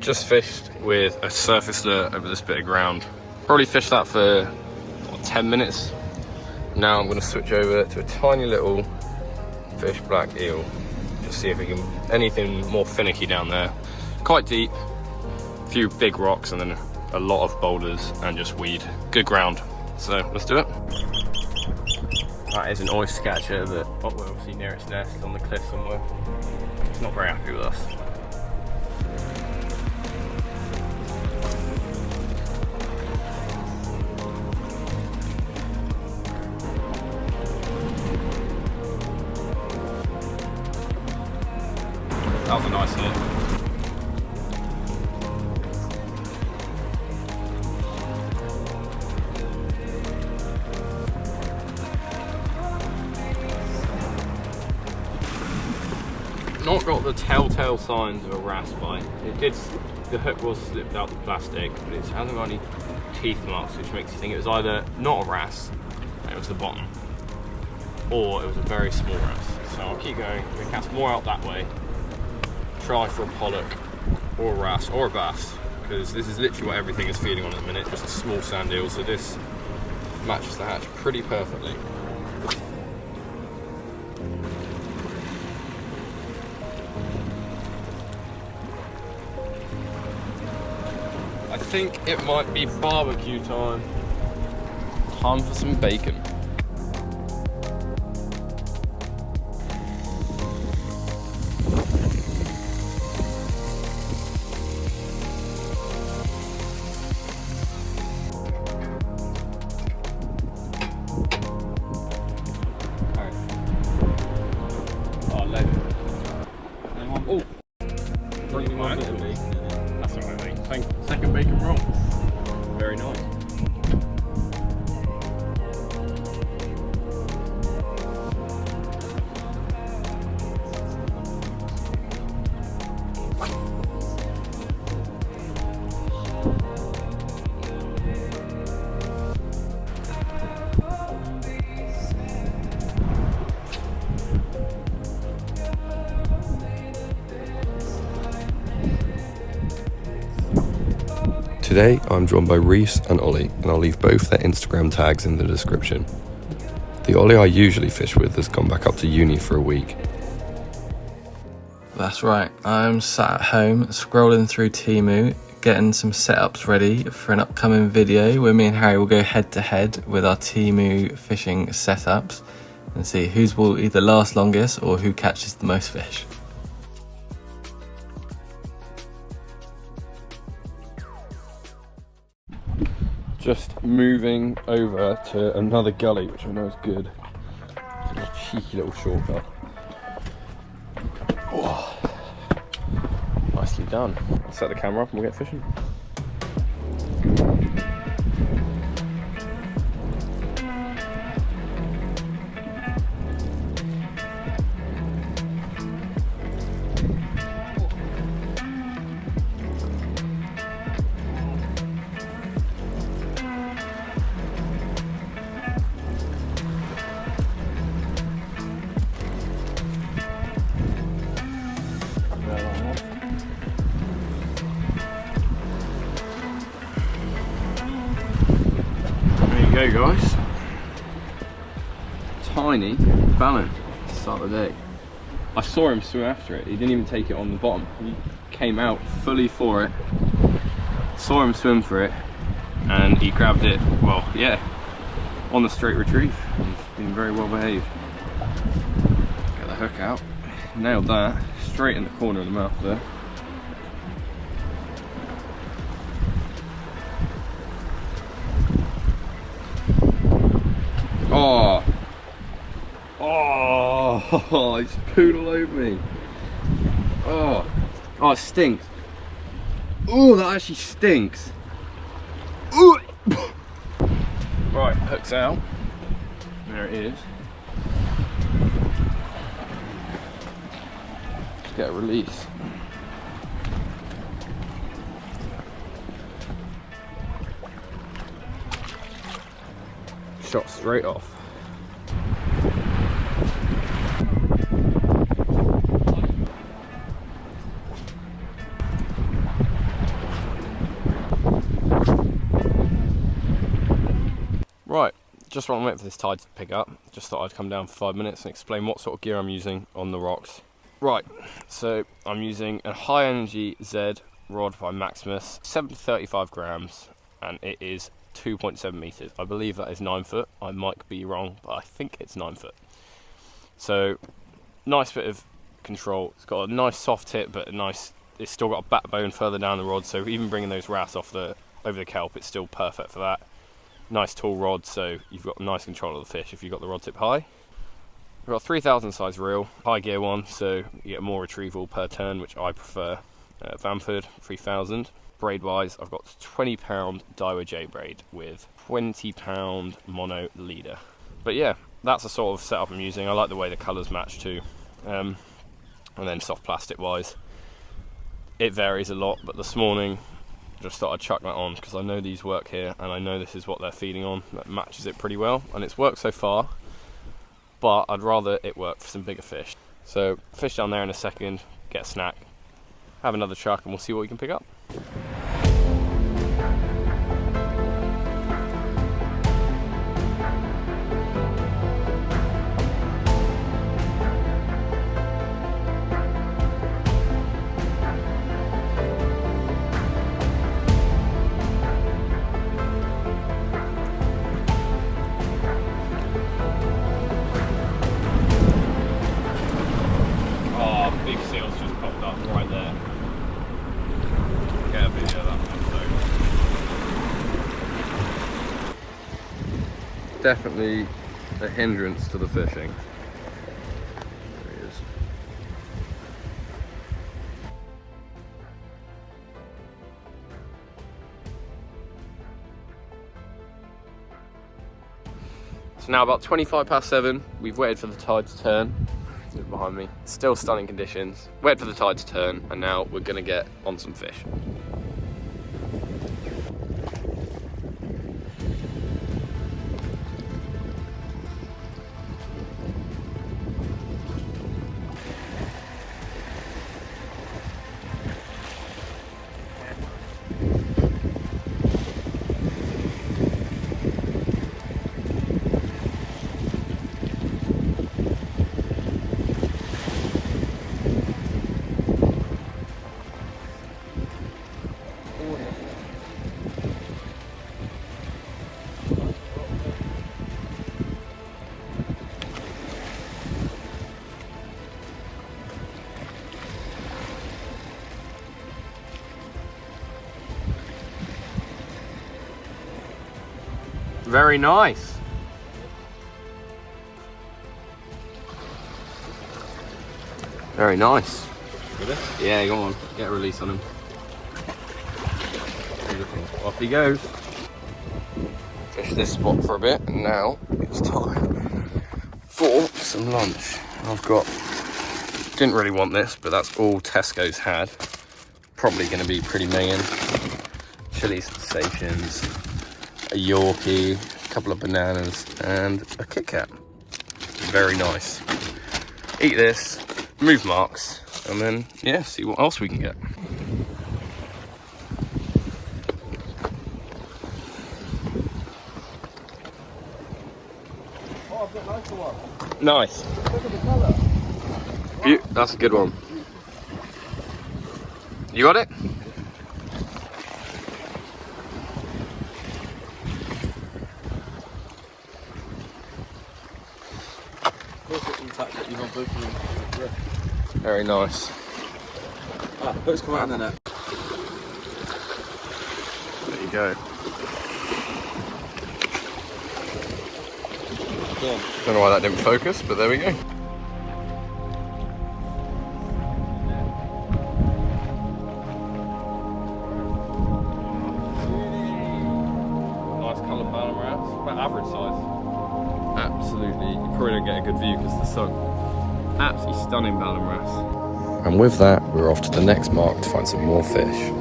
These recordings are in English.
Just fished with a surface lure over this bit of ground. Probably fished that for what, 10 minutes. Now I'm going to switch over to a tiny little fish black eel. Just see if we can anything more finicky down there. Quite deep, a few big rocks and then a lot of boulders and just weed. Good ground. So let's do it. That is an oyster catcher that we're obviously near its nest on the cliff somewhere. It's not very happy with us. That was a nice hit. Not got the telltale signs of a wrasse bite. It did, the hook was slipped out the plastic, but it hasn't got any teeth marks, which makes you think it was either not a wrasse, and it was the bottom, or it was a very small wrasse. So I'll keep going. I'm going to cast more out that way. Try for a pollock, or a wrasse, or a bass, because this is literally what everything is feeding on at the minute, just a small sand eel, so this matches the hatch pretty perfectly. I think it might be barbecue time. Time for some bacon. Oh, bring me one bit of bacon. That's alright, mate. Second bacon roll. Very nice. Today I'm joined by Wrasse and Ollie, and I'll leave both their Instagram tags in the description. The Ollie I usually fish with has gone back up to uni for a week. That's right, I'm sat at home scrolling through Temu, getting some setups ready for an upcoming video where me and Harry will go head to head with our Temu fishing setups and see whose will either last longest or who catches the most fish. Just moving over to another gully, which I know is good. It's a cheeky little shortcut. Oh, nicely done. I'll set the camera up and we'll get fishing. There you go, guys. Tiny balance to start the day. I saw him swim after it. He didn't even take it on the bottom. He came out fully for it. Saw him swim for it, and he grabbed it. Well, yeah, on the straight retrieve. He's been very well behaved. Get the hook out. Nailed that. Straight in the corner of the mouth there. Oh, oh, he's pooed all over me. Oh, it stinks. Oh, that actually stinks. Ooh. Right, hook's out. There it is. Just get a release. Shot straight off. just while I'm waiting for this tide to pick up, just thought I'd come down for 5 minutes and explain what sort of gear I'm using on the rocks. Right, so I'm using a high energy Z rod by Maximus, 7 to 35 grams, and it is 2.7 meters. I believe that is 9 foot. I might be wrong, but I think it's 9 foot. So nice bit of control. It's got a nice soft tip, but it's still got a backbone further down the rod, so even bringing those wrasse over the kelp, it's still perfect for that. Nice tall rod, so you've got nice control of the fish if you've got the rod tip high. I've got a 3000 size reel, high gear one, so you get more retrieval per turn, which I prefer. Vamford 3000. Braid wise, I've got 20 pound Daiwa J braid with 20 pound mono leader. But yeah, that's the sort of setup I'm using. I like the way the colours match too. And then soft plastic wise, it varies a lot, but this morning just thought I'd chuck that on because I know these work here and I know this is what they're feeding on. That matches it pretty well, and it's worked so far, but I'd rather it work for some bigger fish. So fish down there in a second, get a snack, have another chuck, and we'll see what we can pick up. Big seals just popped up right there. Get a video of that one. Definitely a hindrance to the fishing. There he is. It's now about 7:25. We've waited for the tide to turn. Behind me, still stunning conditions. Wait for the tide to turn, and now we're gonna get on some fish. Very nice. Very nice. Really? Yeah, go on. Get a release on him. Beautiful. Off he goes. Fish this spot for a bit, and now it's time for some lunch. I've got, didn't really want this, but that's all Tesco's had. Probably going to be pretty minging. Chili sensations, a Yorkie, a couple of bananas, and a Kit Kat. Very nice. Eat this, move marks, and then, yeah, see what else we can get. Oh, I've got a nicer one. Nice. Look at the colour. That's a good one. You got it? Very nice. Ah, hooks come out in the net. There you go. Don't know why that didn't focus, but there we go. Nice coloured Ballan Wrasse, about average size. Absolutely, you probably don't get a good view because of the sun. Absolutely stunning Ballan Wrasse. And with that, we're off to the next mark to find some more fish.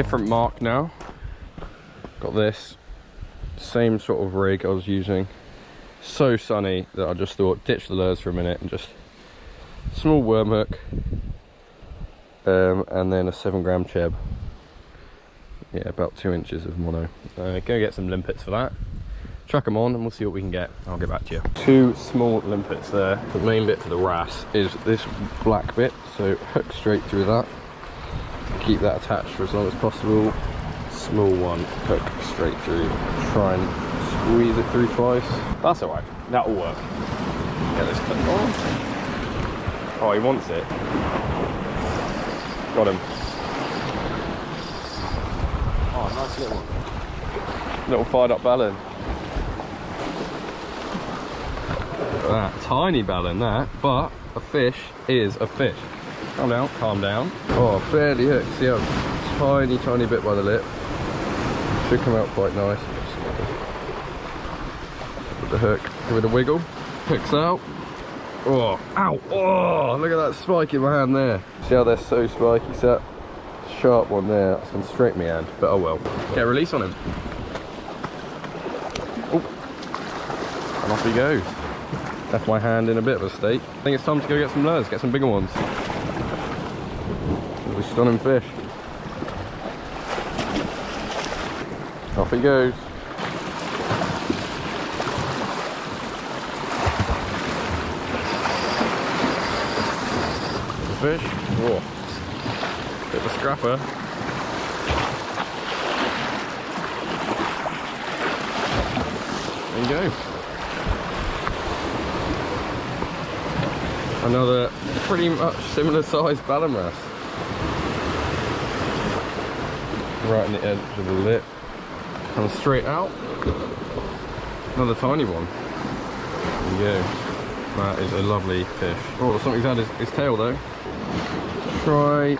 different mark now. Got this same sort of rig I was using. So sunny that I just thought ditch the lures for a minute and just small worm hook, and then a 7-gram cheb. Yeah, about 2 inches of mono. Go get some limpets for that. Chuck them on and we'll see what we can get. I'll get back to you. 2 small limpets there. The main bit for the wrasse is this black bit, so hook straight through that. Keep that attached for as long as possible. Small one, hook straight through. Try and squeeze it through twice. That's alright, that'll work. Get this clip on. Oh, he wants it. Got him. Oh, nice little one. Little fired up ballon. Look at that, tiny ballon that, but a fish is a fish. Calm down, calm down. Oh, barely hooked. See how tiny bit by the lip. Should come out quite nice. With the hook, give it a wiggle. Hooks out. Oh, ow! Oh, look at that spike in my hand there. See how they're so spiky? See that sharp one there? That's gone straight in my hand, but oh well. Get a release on him. Oh, and off he goes. Left my hand in a bit of a state. I think it's time to go get some lures, get some bigger ones. Really stunning fish. Off he goes. Fish. Whoa. Bit of a scrapper. There you go. Another pretty much similar sized ballon wrasse. Right in the edge of the lip. Comes straight out. Another tiny one. There you go. That is a lovely fish. Oh, something's had his tail though. Try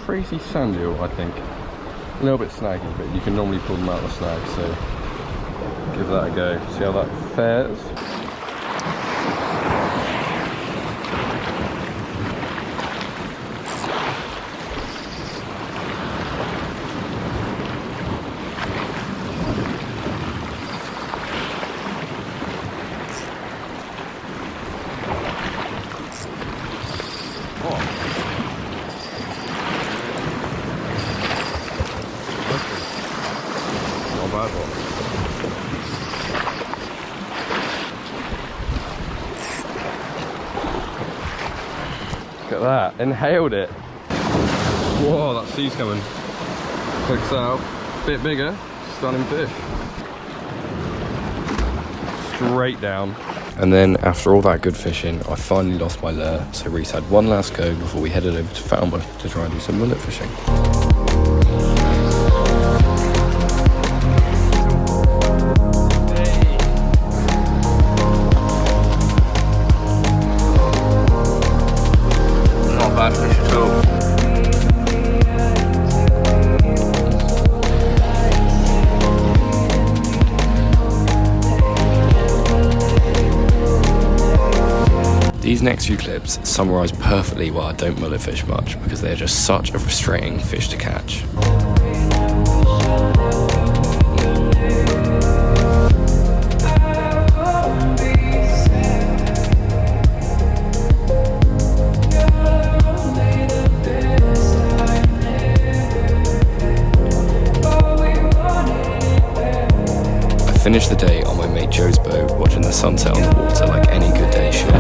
crazy sand eel, I think. A little bit snaggy, but you can normally pull them out of the snag, so give that a go. See how that fares. Bad one. Look at that, inhaled it. Whoa, that sea's coming. Hooks out, bit bigger, stunning fish. Straight down. And then after all that good fishing, I finally lost my lure, so Reese had one last go before we headed over to Falmouth to try and do some mullet fishing. Bad fish at all. These next few clips summarise perfectly why I don't mullet fish much, because they are just such a frustrating fish to catch. Finished the day on my mate Joe's boat, watching the sunset on the water like any good day should.